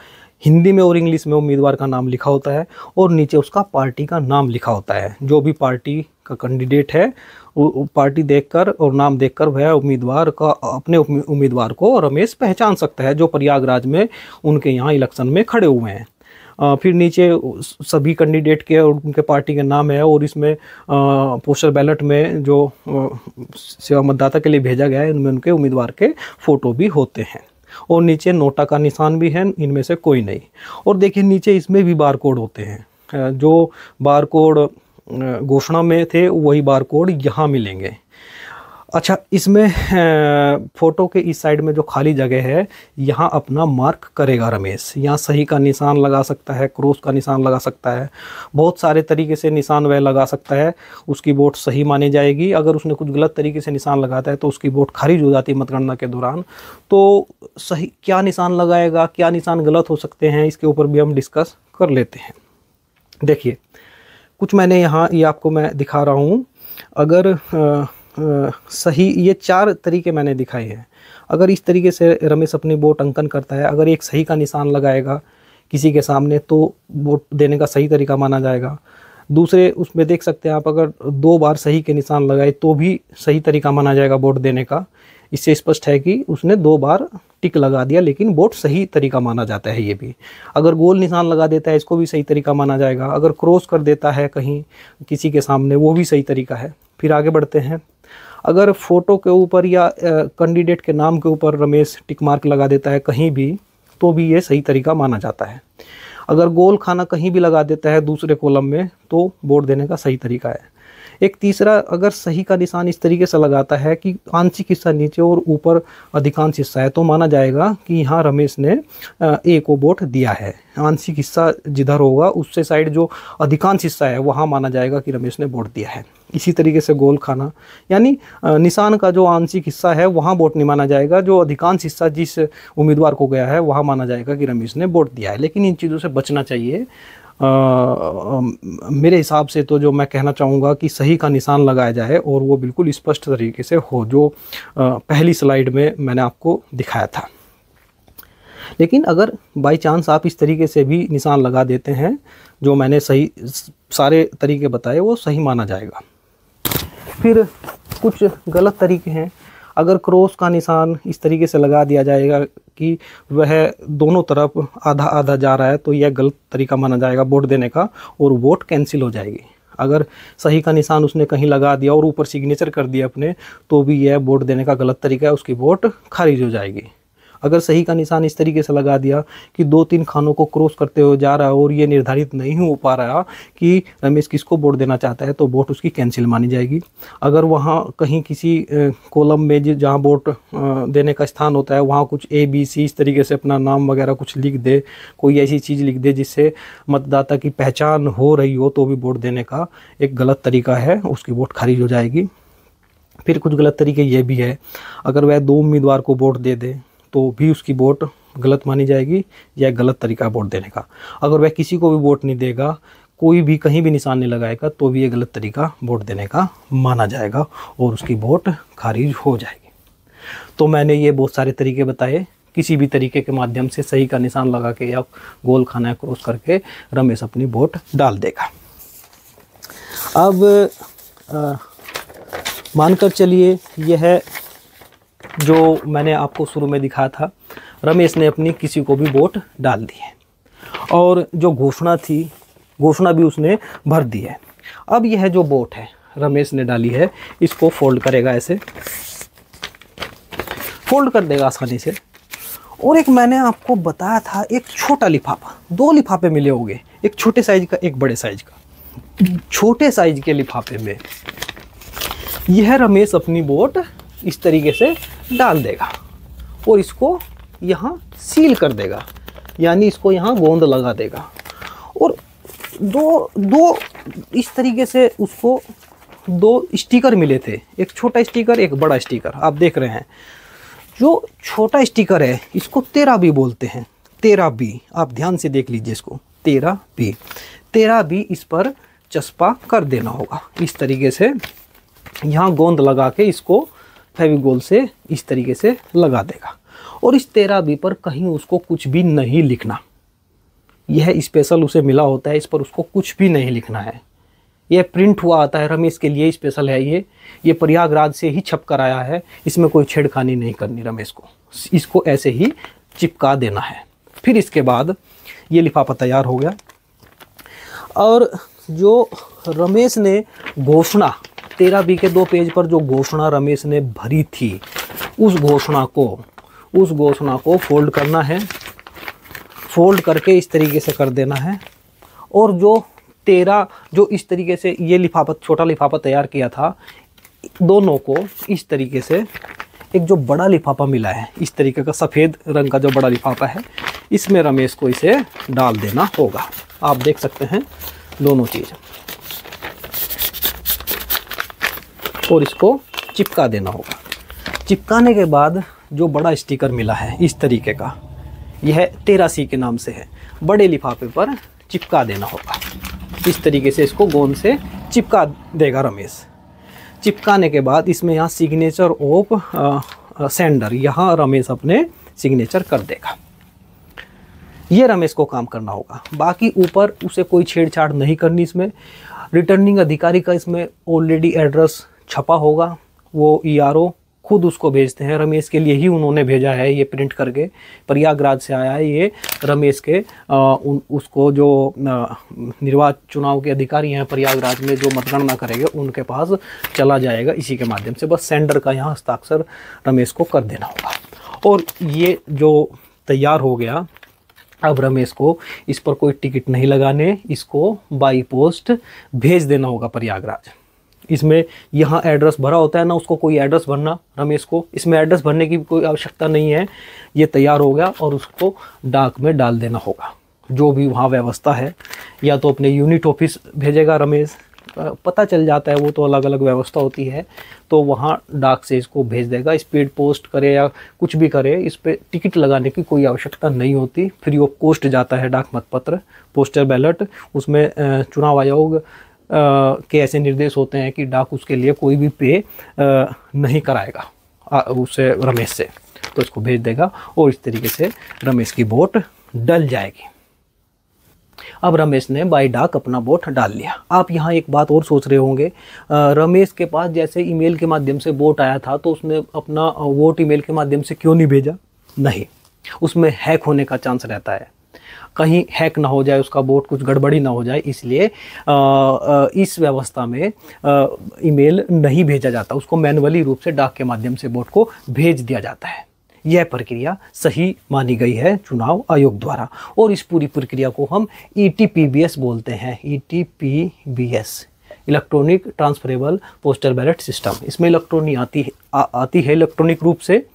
हिंदी में और इंग्लिश में उम्मीदवार का नाम लिखा होता है और नीचे उसका पार्टी का नाम लिखा होता है। जो भी पार्टी का कैंडिडेट है वो पार्टी देखकर और नाम देखकर वह उम्मीदवार का अपने उम्मीदवार को रमेश पहचान सकता है, जो प्रयागराज में उनके यहाँ इलेक्शन में खड़े हुए हैं। फिर नीचे सभी कैंडिडेट के और उनके पार्टी के नाम है और इसमें पोस्टल बैलेट में जो सेवा मतदाता के लिए भेजा गया है इनमें उनके उम्मीदवार के फ़ोटो भी होते हैं और नीचे नोटा का निशान भी है, इनमें से कोई नहीं। और देखिए नीचे इसमें भी बार कोड होते हैं, जो बार कोड घोषणा में थे वही बार कोड यहाँ मिलेंगे। अच्छा, इसमें फ़ोटो के इस साइड में जो खाली जगह है यहाँ अपना मार्क करेगा रमेश। यहाँ सही का निशान लगा सकता है, क्रॉस का निशान लगा सकता है, बहुत सारे तरीके से निशान वह लगा सकता है। उसकी वोट सही मानी जाएगी। अगर उसने कुछ गलत तरीके से निशान लगाता है तो उसकी वोट खारिज हो जाती है मतगणना के दौरान। तो सही क्या निशान लगाएगा, क्या निशान गलत हो सकते हैं, इसके ऊपर भी हम डिस्कस कर लेते हैं। देखिए कुछ मैंने यहाँ ये आपको मैं दिखा रहा हूँ। अगर सही, ये 4 तरीके मैंने दिखाए हैं। अगर इस तरीके से रमेश अपनी वोट अंकन करता है, अगर एक सही का निशान लगाएगा किसी के सामने तो वोट देने का सही तरीका माना जाएगा। दूसरे उसमें देख सकते हैं आप, अगर 2 बार सही के निशान लगाए तो भी सही तरीका माना जाएगा वोट देने का। इससे स्पष्ट है कि उसने 2 बार टिक लगा दिया लेकिन वोट सही तरीका माना जाता है। ये भी अगर गोल निशान लगा देता है इसको भी सही तरीका माना जाएगा। अगर क्रॉस कर देता है कहीं किसी के सामने वो भी सही तरीका है। फिर आगे बढ़ते हैं। अगर फ़ोटो के ऊपर या कैंडिडेट के नाम के ऊपर रमेश टिक मार्क लगा देता है कहीं भी तो भी ये सही तरीका माना जाता है। अगर गोल खाना कहीं भी लगा देता है दूसरे कॉलम में तो वोट देने का सही तरीका है। एक तीसरा, अगर सही का निशान इस तरीके से लगाता है कि आंशिक हिस्सा नीचे और ऊपर अधिकांश हिस्सा है तो माना जाएगा कि यहाँ रमेश ने ए को वोट दिया है। आंशिक हिस्सा जिधर होगा उससे साइड जो अधिकांश हिस्सा है वहाँ माना जाएगा कि रमेश ने वोट दिया है। इसी तरीके से गोल खाना, यानी निशान का जो आंशिक हिस्सा है वहाँ वोट नहीं माना जाएगा, जो अधिकांश हिस्सा जिस उम्मीदवार को गया है वहाँ माना जाएगा कि रमेश ने वोट दिया है। लेकिन इन चीज़ों से बचना चाहिए। मेरे हिसाब से तो जो मैं कहना चाहूँगा कि सही का निशान लगाया जाए और वो बिल्कुल स्पष्ट तरीके से हो, जो पहली स्लाइड में मैंने आपको दिखाया था। लेकिन अगर बाय चांस आप इस तरीके से भी निशान लगा देते हैं, जो मैंने सही सारे तरीके बताए वो सही माना जाएगा। फिर कुछ गलत तरीके हैं। अगर क्रॉस का निशान इस तरीके से लगा दिया जाएगा कि वह दोनों तरफ आधा आधा जा रहा है तो यह गलत तरीका माना जाएगा वोट देने का और वोट कैंसिल हो जाएगी। अगर सही का निशान उसने कहीं लगा दिया और ऊपर सिग्नेचर कर दिया अपने तो भी यह वोट देने का गलत तरीका है, उसकी वोट खारिज हो जाएगी। अगर सही का निशान इस तरीके से लगा दिया कि 2-3 खानों को क्रॉस करते हुए जा रहा है और ये निर्धारित नहीं हो पा रहा कि रमेश किसको वोट देना चाहता है तो वोट उसकी कैंसिल मानी जाएगी। अगर वहाँ कहीं किसी कॉलम में जहाँ वोट देने का स्थान होता है वहाँ कुछ ABC इस तरीके से अपना नाम वगैरह कुछ लिख दे, कोई ऐसी चीज़ लिख दे जिससे मतदाता की पहचान हो रही हो तो भी वोट देने का एक गलत तरीका है, उसकी वोट खारिज हो जाएगी। फिर कुछ गलत तरीके ये भी है, अगर वह 2 उम्मीदवार को वोट दे दे तो भी उसकी वोट गलत मानी जाएगी, यह गलत तरीका है वोट देने का। अगर वह किसी को भी वोट नहीं देगा, कोई भी कहीं भी निशान नहीं लगाएगा तो भी ये गलत तरीका वोट देने का माना जाएगा और उसकी वोट खारिज हो जाएगी। तो मैंने ये बहुत सारे तरीके बताए। किसी भी तरीके के माध्यम से सही का निशान लगा के या गोल खाना क्रॉस करके रमेश अपनी वोट डाल देगा। अब मानकर चलिए यह जो मैंने आपको शुरू में दिखाया था, रमेश ने अपनी किसी को भी वोट डाल दी है और जो घोषणा थी घोषणा भी उसने भर दी है। अब यह जो वोट है रमेश ने डाली है इसको फोल्ड करेगा ऐसे, फोल्ड कर देगा आसानी से। और एक मैंने आपको बताया था एक छोटा लिफाफा, 2 लिफाफे मिले होंगे, एक छोटे साइज का एक बड़े साइज का। छोटे साइज के लिफाफे में यह रमेश अपनी बोट इस तरीके से डाल देगा और इसको यहाँ सील कर देगा, यानी इसको यहाँ गोंद लगा देगा। और दो इस तरीके से उसको 2 स्टिकर मिले थे, एक छोटा स्टिकर एक बड़ा स्टिकर। आप देख रहे हैं जो छोटा स्टिकर है इसको 13B बोलते हैं, 13B। आप ध्यान से देख लीजिए इसको, 13B इस पर चस्पा कर देना होगा इस तरीके से। यहाँ गोंद लगा के इसको फेविकोल से इस तरीके से लगा देगा। और इस 13B पर कहीं उसको कुछ भी नहीं लिखना, यह स्पेशल उसे मिला होता है, इस पर उसको कुछ भी नहीं लिखना है। यह प्रिंट हुआ आता है, रमेश के लिए स्पेशल है ये प्रयागराज से ही छप कर आया है। इसमें कोई छेड़खानी नहीं करनी रमेश को, इसको ऐसे ही चिपका देना है। फिर इसके बाद ये लिफाफा तैयार हो गया। और जो रमेश ने घोषणा 13B के 2 पेज पर जो घोषणा रमेश ने भरी थी, उस घोषणा को फोल्ड करना है, फोल्ड करके इस तरीके से कर देना है। और जो इस तरीके से ये लिफाफा, छोटा लिफाफा तैयार किया था, दोनों को इस तरीके से एक जो बड़ा लिफाफा मिला है इस तरीके का सफ़ेद रंग का जो बड़ा लिफाफा है, इसमें रमेश को इसे डाल देना होगा। आप देख सकते हैं दोनों चीज़, और इसको चिपका देना होगा। चिपकाने के बाद जो बड़ा स्टिकर मिला है इस तरीके का, यह 13C के नाम से है, बड़े लिफाफे पर चिपका देना होगा। इस तरीके से इसको गोंद से चिपका देगा रमेश। चिपकाने के बाद इसमें यहाँ सिग्नेचर ऑफ सेंडर, यहाँ रमेश अपने सिग्नेचर कर देगा। ये रमेश को काम करना होगा। बाकी ऊपर उसे कोई छेड़छाड़ नहीं करनी। इसमें रिटर्निंग अधिकारी का इसमें ऑलरेडी एड्रेस छपा होगा, वो ERO खुद उसको भेजते हैं। रमेश के लिए ही उन्होंने भेजा है, ये प्रिंट करके प्रयागराज से आया है ये रमेश के। उसको जो निर्वाचन चुनाव के अधिकारी हैं प्रयागराज में, जो मतगणना करेंगे, उनके पास चला जाएगा इसी के माध्यम से। बस सेंडर का यहाँ हस्ताक्षर रमेश को कर देना होगा। और ये जो तैयार हो गया, अब रमेश को इस पर कोई टिकट नहीं लगाने, इसको बाई पोस्ट भेज देना होगा प्रयागराज। इसमें यहाँ एड्रेस भरा होता है ना, उसको कोई एड्रेस भरना रमेश को, इसमें एड्रेस भरने की कोई आवश्यकता नहीं है। ये तैयार हो गया और उसको डाक में डाल देना होगा। जो भी वहाँ व्यवस्था है, या तो अपने यूनिट ऑफिस भेजेगा रमेश, पता चल जाता है, वो तो अलग अलग व्यवस्था होती है, तो वहाँ डाक से इसको भेज देगा। स्पीड पोस्ट करे या कुछ भी करे, इस पर टिकट लगाने की कोई आवश्यकता नहीं होती। फ्री ऑफ कॉस्ट जाता है डाक मतपत्र, पोस्टल बैलेट। उसमें चुनाव आयोग के ऐसे निर्देश होते हैं कि डाक उसके लिए कोई भी पे नहीं कराएगा उससे, रमेश से। तो इसको भेज देगा और इस तरीके से रमेश की वोट डल जाएगी। अब रमेश ने बाई डाक अपना वोट डाल लिया। आप यहाँ एक बात और सोच रहे होंगे, रमेश के पास जैसे ईमेल के माध्यम से वोट आया था, तो उसने अपना वोट ईमेल के माध्यम से क्यों नहीं भेजा? नहीं, उसमें हैक होने का चांस रहता है, कहीं हैक ना हो जाए, उसका वोट कुछ गड़बड़ी ना हो जाए, इसलिए इस व्यवस्था में ईमेल नहीं भेजा जाता, उसको मैन्युअली रूप से डाक के माध्यम से वोट को भेज दिया जाता है। यह प्रक्रिया सही मानी गई है चुनाव आयोग द्वारा, और इस पूरी प्रक्रिया को हम ETPBS बोलते हैं। ETPBS, electronic transferable postal ballot system. इसमें इलेक्ट्रॉनिक आती है इलेक्ट्रॉनिक रूप से,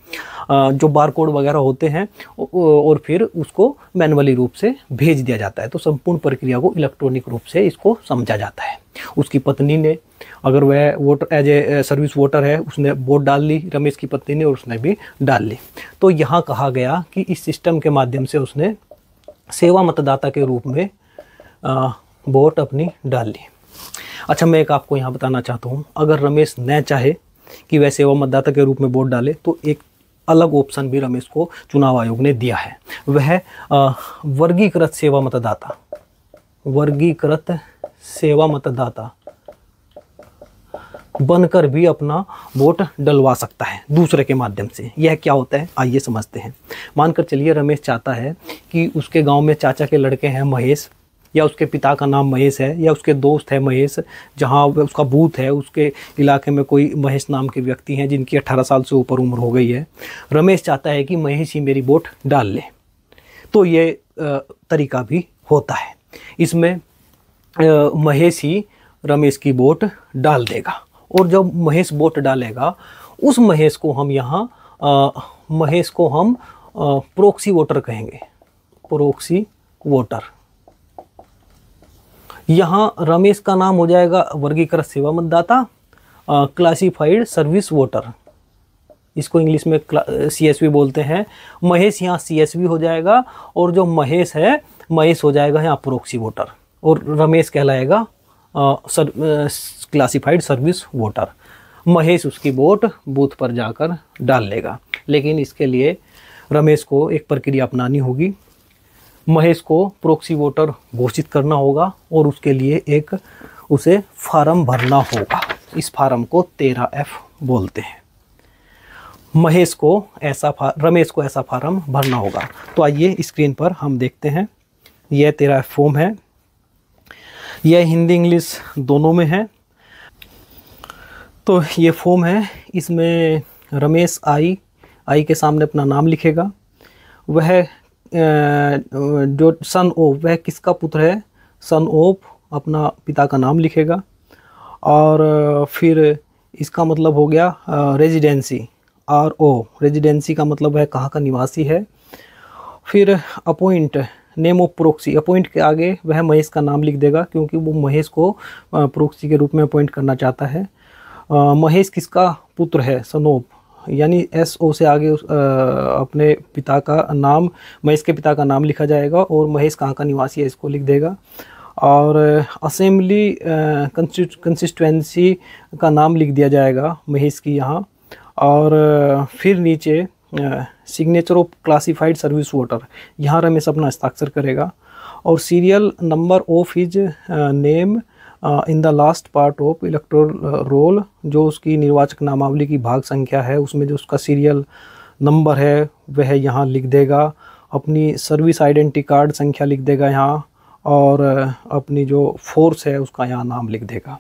जो बारकोड वगैरह होते हैं, और फिर उसको मैन्युअली रूप से भेज दिया जाता है। तो संपूर्ण प्रक्रिया को इलेक्ट्रॉनिक रूप से इसको समझा जाता है। उसकी पत्नी ने, अगर वह voter as a service voter है, उसने वोट डाल ली, रमेश की पत्नी ने, और उसने भी डाल ली। तो यहाँ कहा गया कि इस सिस्टम के माध्यम से उसने सेवा मतदाता के रूप में वोट अपनी डाल ली। अच्छा, मैं एक आपको यहाँ बताना चाहता हूँ, अगर रमेश न चाहे कि वह सेवा मतदाता के रूप में वोट डाले, तो एक अलग ऑप्शन भी रमेश को चुनाव आयोग ने दिया है। वह वर्गीकृत सेवा मतदाता, वर्गीकृत सेवा मतदाता बनकर भी अपना वोट डलवा सकता है दूसरे के माध्यम से। यह क्या होता है, आइए समझते हैं। मानकर चलिए रमेश चाहता है कि उसके गांव में चाचा के लड़के हैं महेश, या उसके पिता का नाम महेश है, या उसके दोस्त है महेश, जहाँ उसका बूथ है उसके इलाके में कोई महेश नाम के व्यक्ति हैं जिनकी 18 साल से ऊपर उम्र हो गई है। रमेश चाहता है कि महेश ही मेरी वोट डाल ले, तो ये तरीका भी होता है। इसमें महेश ही रमेश की वोट डाल देगा, और जब महेश वोट डालेगा उस महेश को हम यहाँ प्रोक्सी वोटर कहेंगे। Proxy voter. यहाँ रमेश का नाम हो जाएगा वर्गीकृत सेवा मतदाता, क्लासिफाइड सर्विस वोटर, इसको इंग्लिश में CSV बोलते हैं। महेश यहाँ CSV हो जाएगा, और जो महेश है महेश हो जाएगा यहाँ प्रोक्सी वोटर, और रमेश कहलाएगा क्लासिफाइड सर्विस वोटर। महेश उसकी वोट बूथ पर जाकर डाल लेगा, लेकिन इसके लिए रमेश को एक प्रक्रिया अपनानी होगी। महेश को प्रोक्सी वोटर घोषित करना होगा, और उसके लिए उसे फार्म भरना होगा। इस फार्म को 13F बोलते हैं। रमेश को ऐसा फार्म भरना होगा। तो आइए स्क्रीन पर हम देखते हैं। यह 13F फॉर्म है। यह हिंदी इंग्लिश दोनों में है। तो ये फॉर्म है, इसमें रमेश आई के सामने अपना नाम लिखेगा। वह जो सन ऑफ, वह किसका पुत्र है, सन ऑफ अपना पिता का नाम लिखेगा। और फिर इसका मतलब हो गया रेजिडेंसी, RO, रेजिडेंसी का मतलब है कहाँ का निवासी है। फिर appoint, name of proxy, appoint के आगे वह महेश का नाम लिख देगा, क्योंकि वो महेश को प्रोक्सी के रूप में अपॉइंट करना चाहता है। महेश किसका पुत्र है, सनोप, यानी SO से आगे अपने पिता का नाम, महेश के पिता का नाम लिखा जाएगा, और महेश कहाँ का निवासी है इसको लिख देगा। और असेंबली कंसिस्टेंसी का नाम लिख दिया जाएगा महेश की यहाँ। और फिर नीचे signature of classified service voter, यहाँ रमेश अपना हस्ताक्षर करेगा। और serial number of his name in the last part of electoral roll, जो उसकी निर्वाचक नामावली की भाग संख्या है उसमें जो उसका सीरियल नंबर है वह यहाँ लिख देगा। अपनी सर्विस आइडेंटिटी कार्ड संख्या लिख देगा यहाँ, और अपनी जो फोर्स है उसका यहाँ नाम लिख देगा।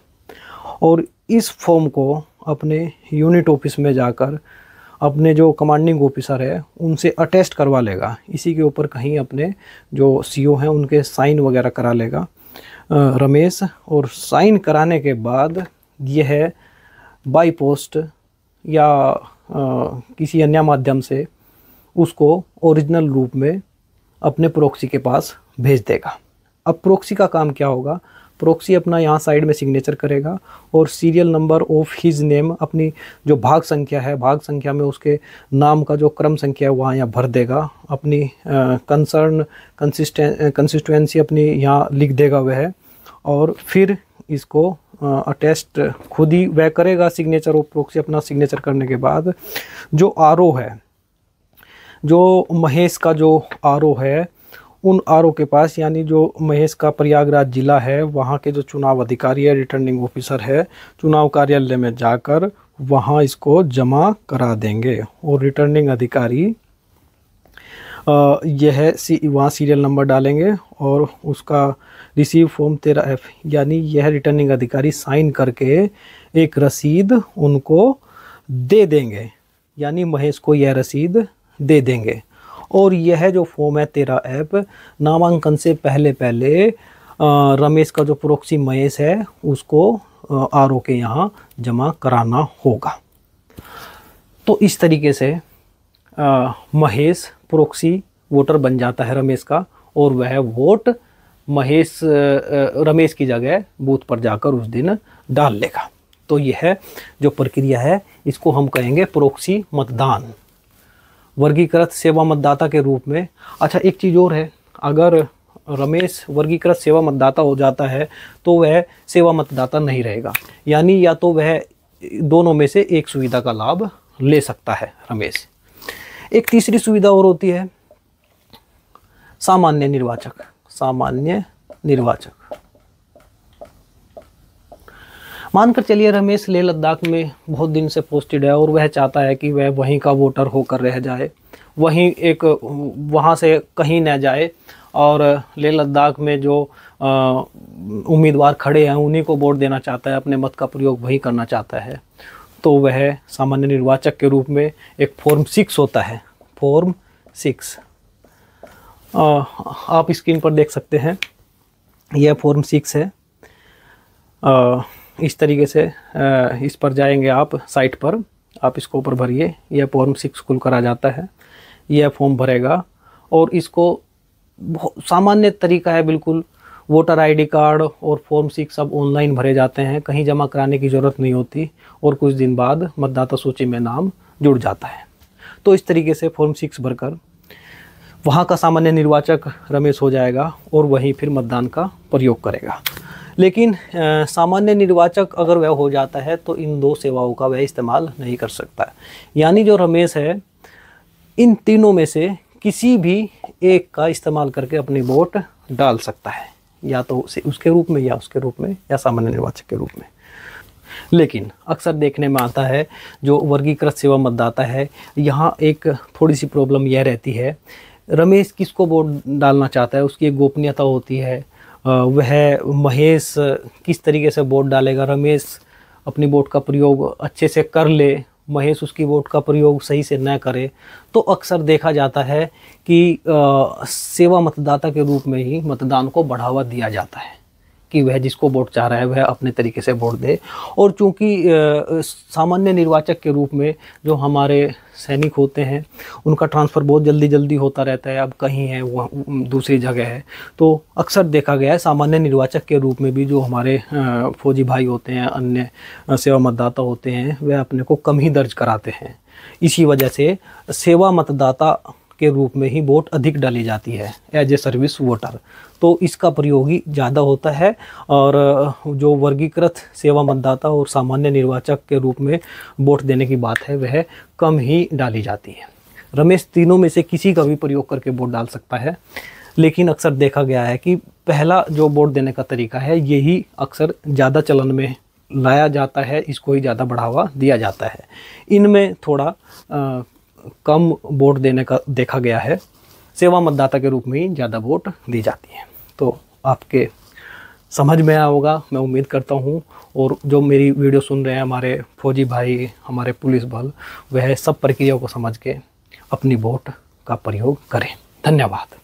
और इस फॉर्म को अपने यूनिट ऑफिस में जाकर अपने जो कमांडिंग ऑफिसर है उनसे अटेस्ट करवा लेगा। इसी के ऊपर कहीं अपने जो CO हैं उनके साइन वगैरह करा लेगा रमेश। और साइन कराने के बाद यह बाई पोस्ट या किसी अन्य माध्यम से उसको ओरिजिनल रूप में अपने प्रोक्सी के पास भेज देगा। अब प्रोक्सी का काम क्या होगा, प्रोक्सी अपना यहाँ साइड में सिग्नेचर करेगा, और serial number of his name, अपनी जो भाग संख्या है, भाग संख्या में उसके नाम का जो क्रम संख्या है वहाँ यहाँ भर देगा। अपनी कंसर्न कंसिस्टेंसी अपनी यहाँ लिख देगा वह, और फिर इसको अटेस्ट खुद ही वह करेगा सिग्नेचर ऑफ प्रोक्सी। अपना सिग्नेचर करने के बाद जो RO है, जो महेश का जो RO है, उन RO के पास, यानी जो महेश का प्रयागराज जिला है वहाँ के जो चुनाव अधिकारी है, रिटर्निंग ऑफिसर है, चुनाव कार्यालय में जाकर वहाँ इसको जमा करा देंगे। और रिटर्निंग अधिकारी यह वहाँ सीरियल नंबर डालेंगे, और उसका रिसीव फॉर्म 13F, यानी यह रिटर्निंग अधिकारी साइन करके एक रसीद उनको दे देंगे, यानी महेश को यह रसीद दे देंगे। और यह जो फॉर्म है 13F, नामांकन से पहले रमेश का जो प्रोक्सी महेश है उसको RO के यहाँ जमा कराना होगा। तो इस तरीके से महेश प्रोक्सी वोटर बन जाता है रमेश का, और वह वोट रमेश की जगह बूथ पर जाकर उस दिन डाल लेगा। तो यह जो प्रक्रिया है इसको हम कहेंगे प्रोक्सी मतदान, वर्गीकृत सेवा मतदाता के रूप में। अच्छा, एक चीज़ और है, अगर रमेश वर्गीकृत सेवा मतदाता हो जाता है तो वह सेवा मतदाता नहीं रहेगा, यानी या तो वह दोनों में से एक सुविधा का लाभ ले सकता है रमेश। एक तीसरी सुविधा और होती है सामान्य निर्वाचक। सामान्य निर्वाचक, मानकर चलिए रमेश लेह लद्दाख में बहुत दिन से पोस्टेड है और वह चाहता है कि वह वहीं का वोटर होकर रह जाए, वहीं वहाँ से कहीं न जाए और लेह लद्दाख में जो उम्मीदवार खड़े हैं उन्हीं को वोट देना चाहता है, अपने मत का प्रयोग वही करना चाहता है, तो वह सामान्य निर्वाचक के रूप में एक फॉर्म 6 होता है, फॉर्म 6। आप स्क्रीन पर देख सकते हैं, यह फॉर्म 6 है। इस तरीके से इस पर जाएंगे आप साइट पर, आप इसको ऊपर भरिए, यह फॉर्म 6 खुल कर आ जाता है। यह फॉर्म भरेगा और इसको सामान्य तरीका है बिल्कुल, वोटर आईडी कार्ड और फॉर्म 6 सब ऑनलाइन भरे जाते हैं, कहीं जमा कराने की ज़रूरत नहीं होती और कुछ दिन बाद मतदाता सूची में नाम जुड़ जाता है। तो इस तरीके से फॉर्म 6 भरकर वहाँ का सामान्य निर्वाचक रमेश हो जाएगा और वहीं फिर मतदान का प्रयोग करेगा। लेकिन सामान्य निर्वाचक अगर वह हो जाता है तो इन 2 सेवाओं का वह इस्तेमाल नहीं कर सकता। यानी जो रमेश है इन तीनों में से किसी भी एक का इस्तेमाल करके अपनी वोट डाल सकता है, या तो उसके रूप में या उसके रूप में या सामान्य निर्वाचक के रूप में। लेकिन अक्सर देखने में आता है जो वर्गीकृत सेवा मतदाता है, यहाँ एक थोड़ी सी प्रॉब्लम यह रहती है, रमेश किसको वोट डालना चाहता है उसकी एक गोपनीयता होती है। वह महेश किस तरीके से वोट डालेगा, रमेश अपनी वोट का प्रयोग अच्छे से कर ले, महेश उसकी वोट का प्रयोग सही से न करे, तो अक्सर देखा जाता है कि सेवा मतदाता के रूप में ही मतदान को बढ़ावा दिया जाता है कि वह जिसको वोट चाह रहा है वह अपने तरीके से वोट दे। और चूंकि सामान्य निर्वाचक के रूप में जो हमारे सैनिक होते हैं उनका ट्रांसफ़र बहुत जल्दी होता रहता है, अब कहीं है वह दूसरी जगह है, तो अक्सर देखा गया है सामान्य निर्वाचक के रूप में भी जो हमारे फौजी भाई होते हैं, अन्य सेवा मतदाता होते हैं, वह अपने को कम ही दर्ज कराते हैं। इसी वजह से सेवा मतदाता के रूप में ही वोट अधिक डाली जाती है एज ए सर्विस वोटर, तो इसका प्रयोग ही ज़्यादा होता है। और जो वर्गीकृत सेवा मतदाता और सामान्य निर्वाचक के रूप में वोट देने की बात है वह कम ही डाली जाती है। रमेश तीनों में से किसी का भी प्रयोग करके वोट डाल सकता है, लेकिन अक्सर देखा गया है कि पहला जो वोट देने का तरीका है यही अक्सर ज़्यादा चलन में लाया जाता है, इसको ही ज़्यादा बढ़ावा दिया जाता है। इनमें थोड़ा कम वोट देने का देखा गया है, सेवा मतदाता के रूप में ही ज़्यादा वोट दी जाती है। तो आपके समझ में आया होगा मैं उम्मीद करता हूँ, और जो मेरी वीडियो सुन रहे हैं हमारे फौजी भाई, हमारे पुलिस बल, वह सब प्रक्रिया को समझ के अपनी वोट का प्रयोग करें। धन्यवाद।